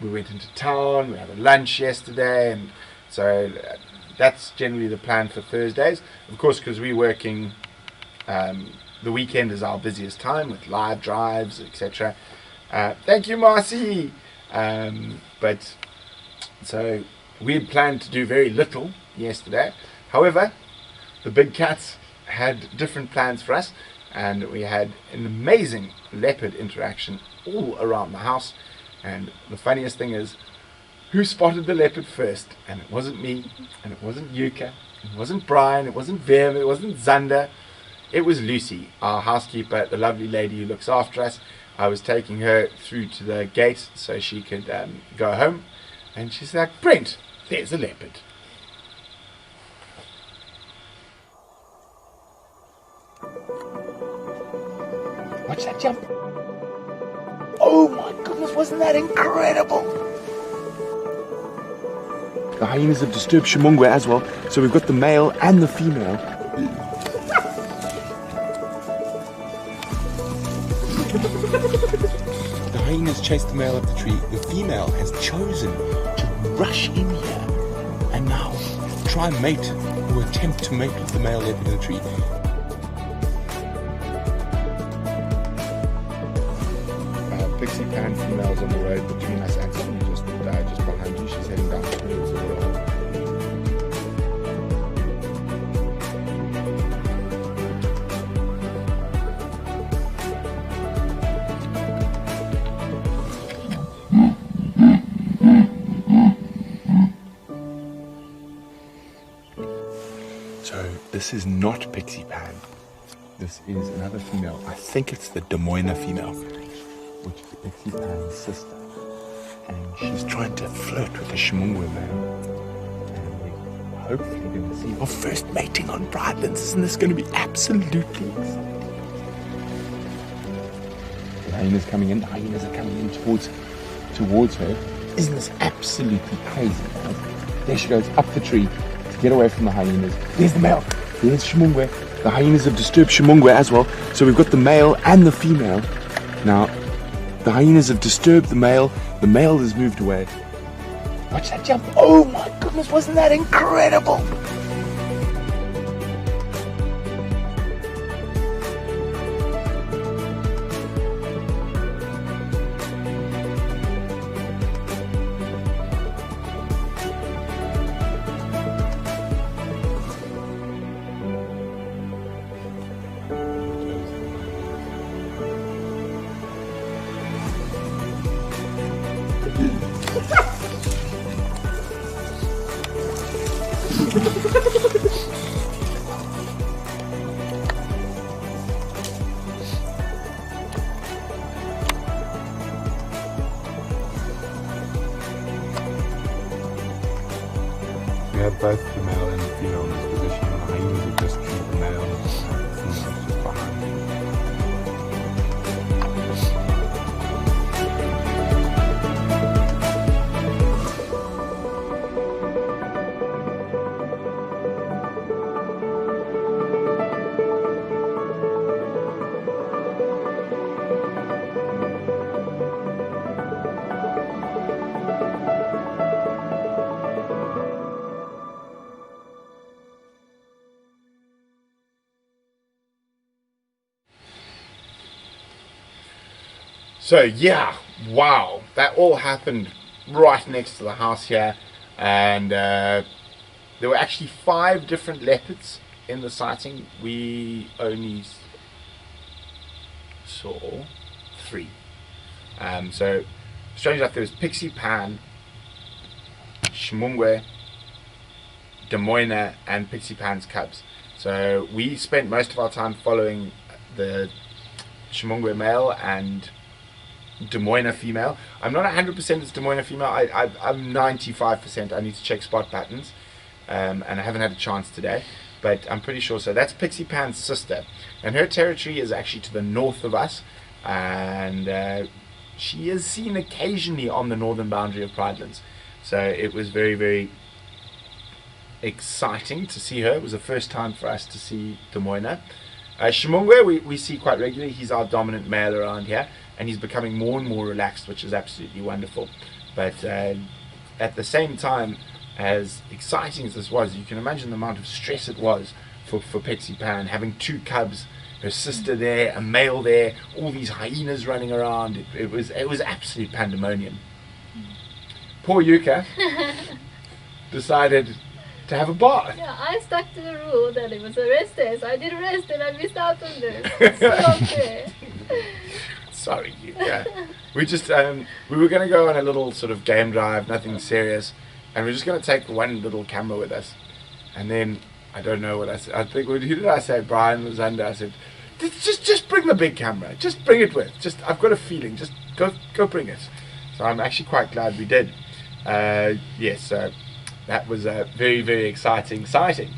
we went into town. We had a lunch yesterday, and so that's generally the plan for Thursdays. Of course, because we're working, the weekend is our busiest time with live drives, etc. Thank you, Marcy. But so we had planned to do very little yesterday. However, the big cats had different plans for us, and we had an amazing leopard interaction all around the house. And the funniest thing is, who spotted the leopard first? And it wasn't me, and it wasn't Yuka, it wasn't Brian, it wasn't Vim, it wasn't Zander. It was Lucy, our housekeeper, the lovely lady who looks after us. I was taking her through to the gate so she could go home, and she's like, Brent, there's a leopard. Watch that jump. Oh my goodness, wasn't that incredible? The hyenas have disturbed Shimongwe as well, so we've got the male and the female. The hyenas chased the male up the tree. The female has chosen to rush in here and now try and mate, or attempt to mate with the male leopard in the tree. Pixie Pan females on the road between us and somebody just behind you. She's heading down towards the road. So this is not Pixie Pan. This is another female. I think it's the Des Moines female, which is Pixie Pan's sister. And she's trying to flirt with the Shimongwe male. And we're hopefully going to see our first mating on Pridelands. Isn't this going to be absolutely exciting? The hyenas coming in. The hyenas are coming in towards her. Isn't this absolutely crazy? There she goes, up the tree to get away from the hyenas. There's the male. There's Shimongwe. The hyenas have disturbed Shimongwe as well. So we've got the male and the female. Now, the hyenas have disturbed the male. The male has moved away. Watch that jump. Oh my goodness, wasn't that incredible? We have both the male and the female in this position. The hyenas have just killed the male, and the female's just behind. So yeah, wow, that all happened right next to the house here, and there were actually 5 different leopards in the sighting, we only saw 3. So, strange enough, there was Pixie Pan, Shimungwe, Demoina, and Pixie Pan's cubs. So we spent most of our time following the Shimungwe male and Demoina female. I'm not 100% it's Demoina female. I'm 95%. I need to check spot patterns, and I haven't had a chance today, but I'm pretty sure. So that's Pixie Pan's sister, and her territory is actually to the north of us, and she is seen occasionally on the northern boundary of Pridelands. So it was very, very exciting to see her. It was the first time for us to see Demoina. Shimungwe we see quite regularly. He's our dominant male around here, and he's becoming more and more relaxed, which is absolutely wonderful. But at the same time, as exciting as this was, you can imagine the amount of stress it was for Pixie Pan, having 2 cubs, her sister there, a male there, all these hyenas running around. It was absolute pandemonium. Poor Yuka decided to have a bath. Yeah, I stuck to the rule that it was a rest day, so I did rest and I missed out on this. It's so unfair. Sorry, Yuka. We just we were going to go on a little sort of game drive, nothing serious, and we're just going to take one little camera with us. And then I don't know what I said. I think, who did I say? Brian was under. I said, just bring the big camera. Just bring it with. I've got a feeling. Just go bring it. So I'm actually quite glad we did. Yes. So that was a very, very exciting sighting.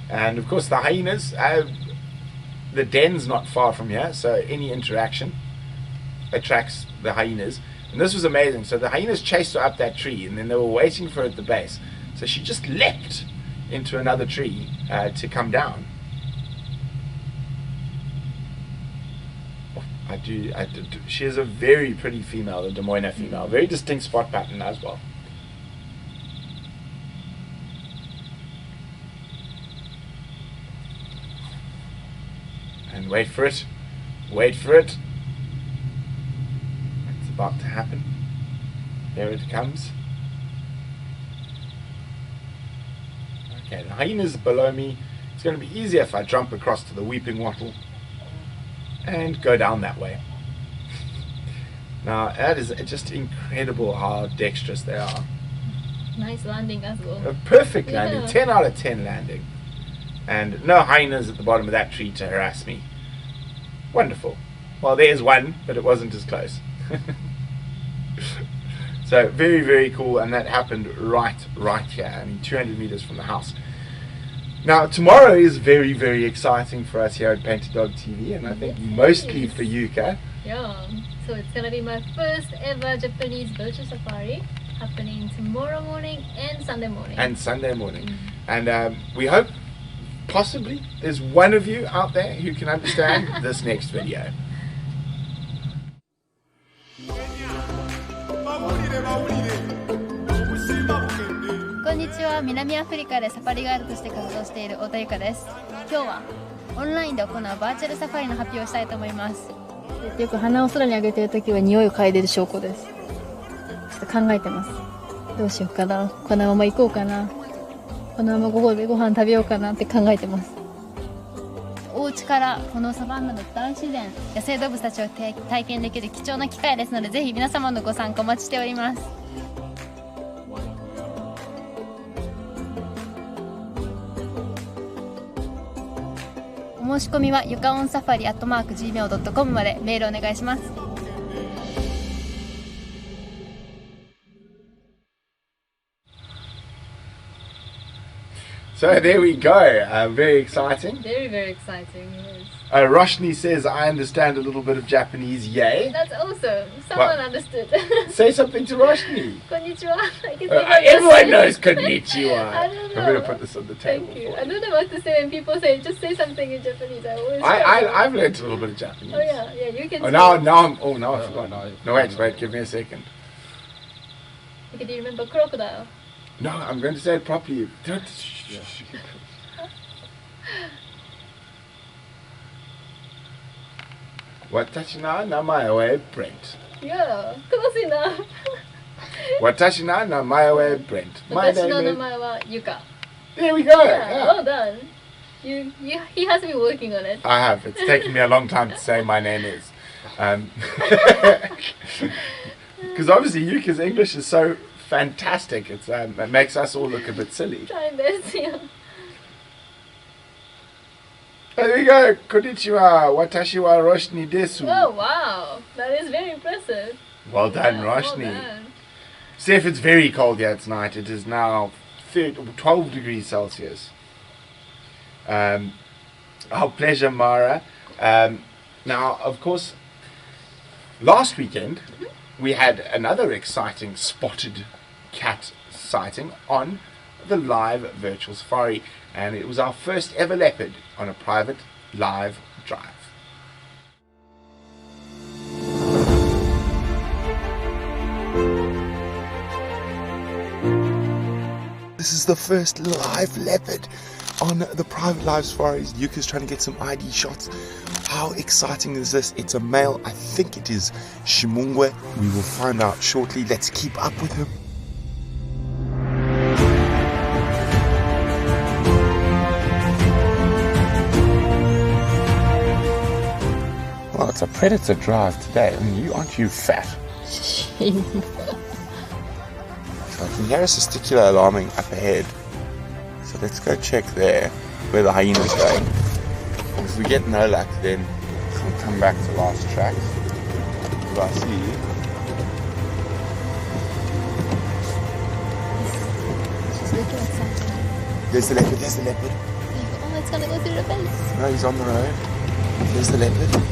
And of course the hyenas, the den's not far from here, so any interaction attracts the hyenas. And this was amazing. So the hyenas chased her up that tree, and then they were waiting for her at the base. So she just leapt into another tree to come down. She is a very pretty female, the Demoina female. Very distinct spot pattern as well. And wait for it. Wait for it. It's about to happen. There it comes. Okay, the hyena's below me. It's going to be easier if I jump across to the weeping wattle and go down that way. Now, that is just incredible how dexterous they are. Nice landing as well. A perfect landing, yeah. 10 out of 10 landing. And no hyenas at the bottom of that tree to harass me. Wonderful. Well, there's one, but it wasn't as close. So, very, very cool, and that happened right here. I mean, 200 meters from the house. Now, tomorrow is very, very exciting for us here at Painted Dog TV, and I think mostly for Yuka. Yeah, so it's going to be my first ever Japanese virtual safari, happening tomorrow morning and Sunday morning. And we hope, possibly, there's one of you out there who can understand this next video. こんにちは、南アフリカでサファリガイドとして活動している太田由香です。今日はオンラインで行うバーチャルサファリの発表をしたいと思います。よく鼻を空に上げているときは匂いを嗅いでいる証拠です。ちょっと考えてます。どうしようかな。このまま行こうかな。このままご飯食べようかなって考えてます。お家からこのサバンナの大自然、野生動物たちを体験できる貴重な機会ですので、ぜひ皆様のご参加お待ちしております。お申し込みはゆかおんサファリ@gmail.com までメールお願いします。So there we go. Very exciting. Very, very exciting. Yes. Roshni says, I understand a little bit of Japanese. Yay. That's awesome. Someone understood. Say something to Roshni. Konnichiwa. Everyone knows konnichiwa. I don't know. I'm going to put this on the table. Thank you. I don't know what to say when people say, just say something in Japanese. I've learned a little bit of Japanese. Oh yeah, you can. Now I forgot. No, wait, give me a second. Okay, do you remember crocodile? No, I'm going to say it properly. Watashi na namae wa Brent. Yeah, close enough. Watashi na namae wa Brent. My Watashi no namae wa Yuka. There we go. Yeah, Yeah. well done. He has been working on it. I have. It's taken me a long time to say my name is. Because obviously Yuka's English is so fantastic. It makes us all look a bit silly. Try best, yeah. There we go. Konnichiwa. Watashi wa Roshni desu. Oh wow, that is very impressive. Well done, Yeah, Roshni. Well done. Steph, it's very cold here tonight. It is now 12 degrees Celsius. Our pleasure, Mara. Now, of course, last weekend we had another exciting spotted cat sighting on the live virtual safari, and it was our first ever leopard on a private live drive. This is the first live leopard on the private live safaris. Yuka's trying to get some ID shots. How exciting is this? It's a male. I think it is Shimungwe. We will find out shortly. Let's keep up with him. Well, it's a predator drive today. I mean, aren't you fat? So I can hear a testicular alarming up ahead. So let's go check there where the hyena's going. If we get no luck, then we'll come back to last track. What I see. There's the leopard, there's the leopard. Oh, it's gonna go through the fence. No, he's on the road. There's the leopard.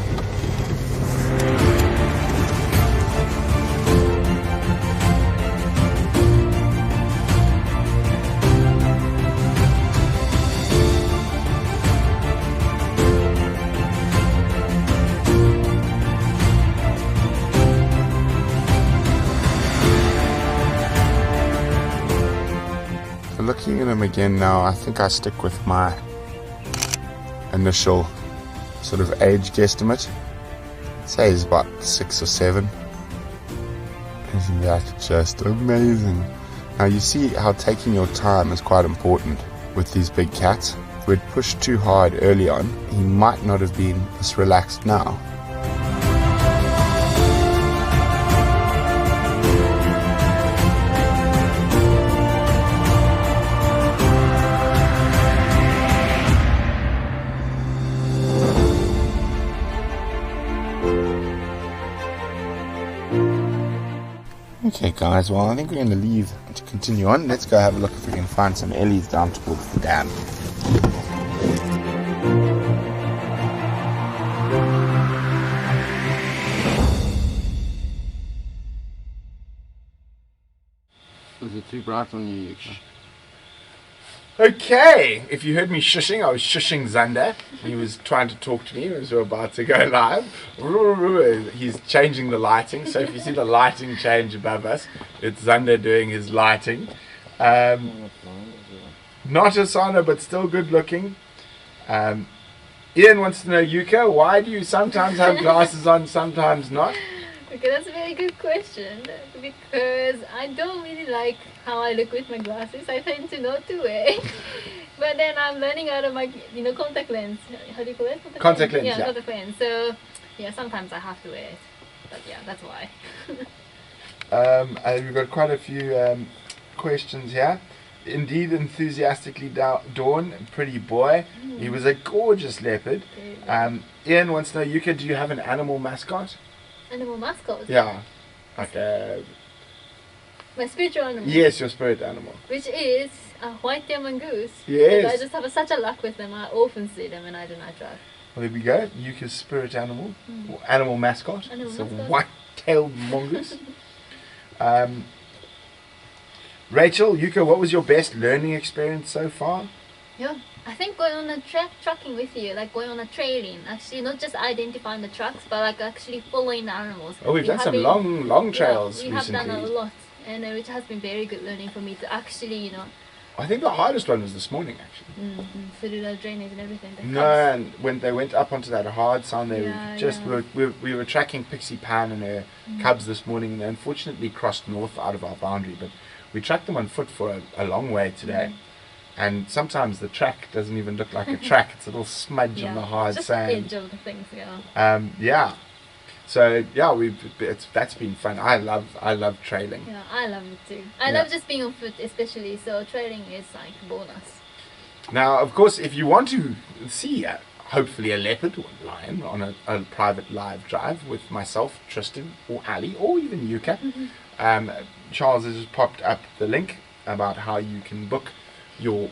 Looking at him again now, I think I stick with my initial sort of age guesstimate. I'd say he's about 6 or 7. Isn't that just amazing? Now you see how taking your time is quite important with these big cats. If we'd pushed too hard early on, he might not have been this relaxed now. Okay guys, well I think we're going to leave to continue on. Let's go have a look if we can find some ellies down towards the dam. Was it too bright on you, Yuka? Okay, if you heard me shushing, I was shushing Zander. He was trying to talk to me as we were about to go live. He's changing the lighting, so if you see the lighting change above us, it's Zander doing his lighting. Not a sauna, but still good looking. Ian wants to know, Yuka, why do you sometimes have glasses on, sometimes not? Okay, that's a very good question, because I don't really like how I look with my glasses. I tend to not to wear. But then I'm learning out of my, contact lens. How do you call it? Contact lens, yeah. yeah. Contact lens. So, yeah, sometimes I have to wear it. But yeah, that's why. We've got quite a few questions here. Indeed, enthusiastically Dawn, pretty boy. He was a gorgeous leopard. Ian wants to know, Yuka, do you have an animal mascot? Animal mascot? Yeah. Like my spiritual animal. yes, your spirit animal. Which is a white-tailed mongoose. Yes. And I just have such a luck with them. I often see them when I do night drive. Well, there we go. Yuka's spirit animal. Or animal mascot. Animal it's a mascot. white-tailed mongoose. Rachel, Yuka, what was your best learning experience so far? Yeah, I think going on a trucking with you, like going on a trailing, actually not just identifying the trucks, but like actually following the animals. Oh, we've done some long trails we recently. have done a lot, and which has been very good learning for me to actually, I think the hardest one was this morning, actually. through the drainage and everything. No, and when they went up onto that hard sound, they we were tracking Pixie Pan and her cubs this morning, and they unfortunately crossed north out of our boundary, but we tracked them on foot for a long way today. And sometimes the track doesn't even look like a track. It's a little smudge on the hard just sand. the edge of the things, yeah. Yeah. So yeah, that's been fun. I love trailing. Yeah, I love it too. I love just being on foot, especially. So trailing is like bonus. Now, of course, if you want to see hopefully a leopard or a lion on a private live drive with myself, Tristan, or Ali, or even Yuka, Charles has just popped up the link about how you can book your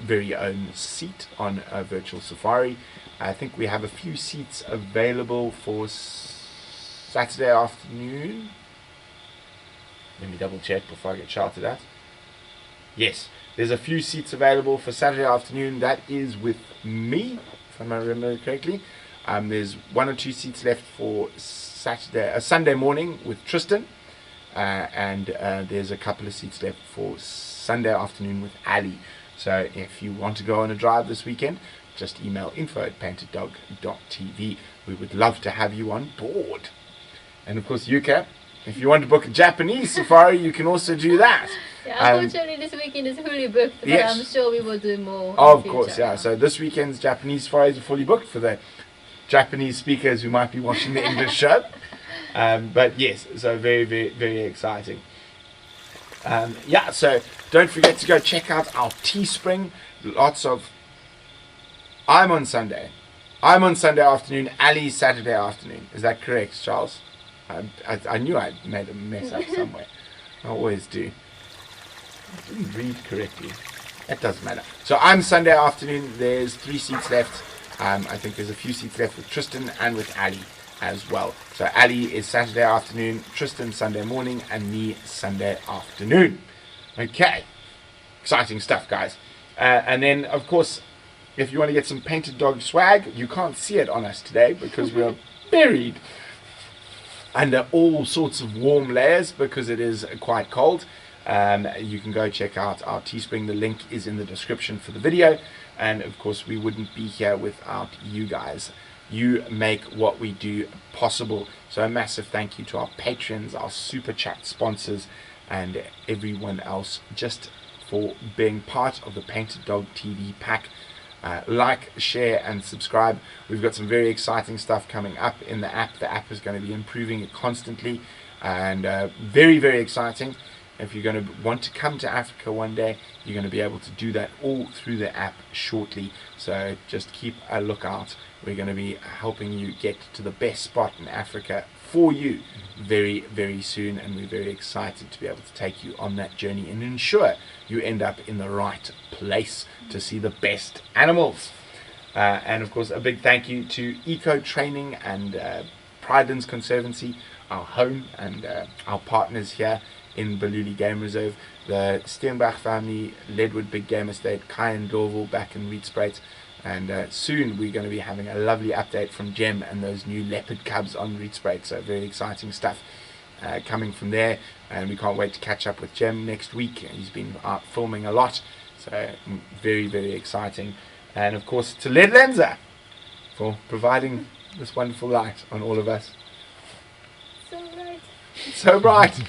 very own seat on a virtual safari. I think we have a few seats available for Saturday afternoon. Let me double check before I get shouted at. Yes, there's a few seats available for Saturday afternoon. That is with me, if I remember correctly. There's 1 or 2 seats left for Sunday morning with Tristan. And there's a couple of seats left for Sunday afternoon with Ali. So if you want to go on a drive this weekend, just email info@paintedDog.tv. We would love to have you on board. And of course, Yuka, if you want to book a Japanese safari, you can also do that. Yeah, unfortunately this weekend is fully booked, but yes. I'm sure we will do more. Of course, yeah. So this weekend's Japanese safaris are fully booked for the Japanese speakers who might be watching the English show. But yes, so very, very, very exciting. Yeah, so don't forget to go check out our Teespring. I'm on Sunday afternoon, Ali's Saturday afternoon. Is that correct, Charles? I knew I made a mess up somewhere. I always do. I didn't read correctly. It doesn't matter. So I'm Sunday afternoon. There's 3 seats left. I think there's a few seats left with Tristan and with Ali as well. So Ali is Saturday afternoon, Tristan Sunday morning, and me Sunday afternoon. Okay. Exciting stuff, guys. And then, of course, if you want to get some Painted Dog swag, you can't see it on us today because we are buried under all sorts of warm layers because it is quite cold. You can go check out our Teespring. The link is in the description for the video. And of course, we wouldn't be here without you guys. You make what we do possible. So a massive thank you to our patrons, our super chat sponsors, and everyone else just for being part of the Painted Dog TV pack. Like, share, and subscribe. We've got some very exciting stuff coming up in the app. The app is going to be improving constantly, and very, very exciting. If you're going to want to come to Africa one day, you're going to be able to do that all through the app shortly. So just keep a lookout. We're going to be helping you get to the best spot in Africa for you very, very soon, and we're very excited to be able to take you on that journey and ensure you end up in the right place to see the best animals. And of course, a big thank you to Eco Training and Pridelands Conservancy, our home, and our partners here in Baluli Game Reserve, the Steenbach family, Leadwood Big Game Estate, Kai and Dorval back in Rietspruit. And soon we're going to be having a lovely update from Jem and those new leopard cubs on Rietspruit. So very exciting stuff coming from there. And we can't wait to catch up with Jem next week. He's been out filming a lot. So very, very exciting. And of course to Leadlands for providing this wonderful light on all of us. So bright. So bright.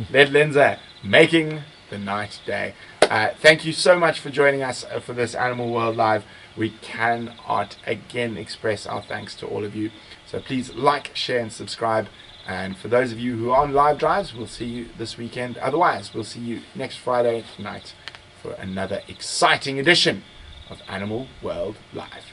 Leadlands making the night day. Thank you so much for joining us for this Animal World Live. We cannot again express our thanks to all of you. So please like, share, and subscribe. And for those of you who are on live drives, we'll see you this weekend. Otherwise, we'll see you next Friday night for another exciting edition of Animal World Live.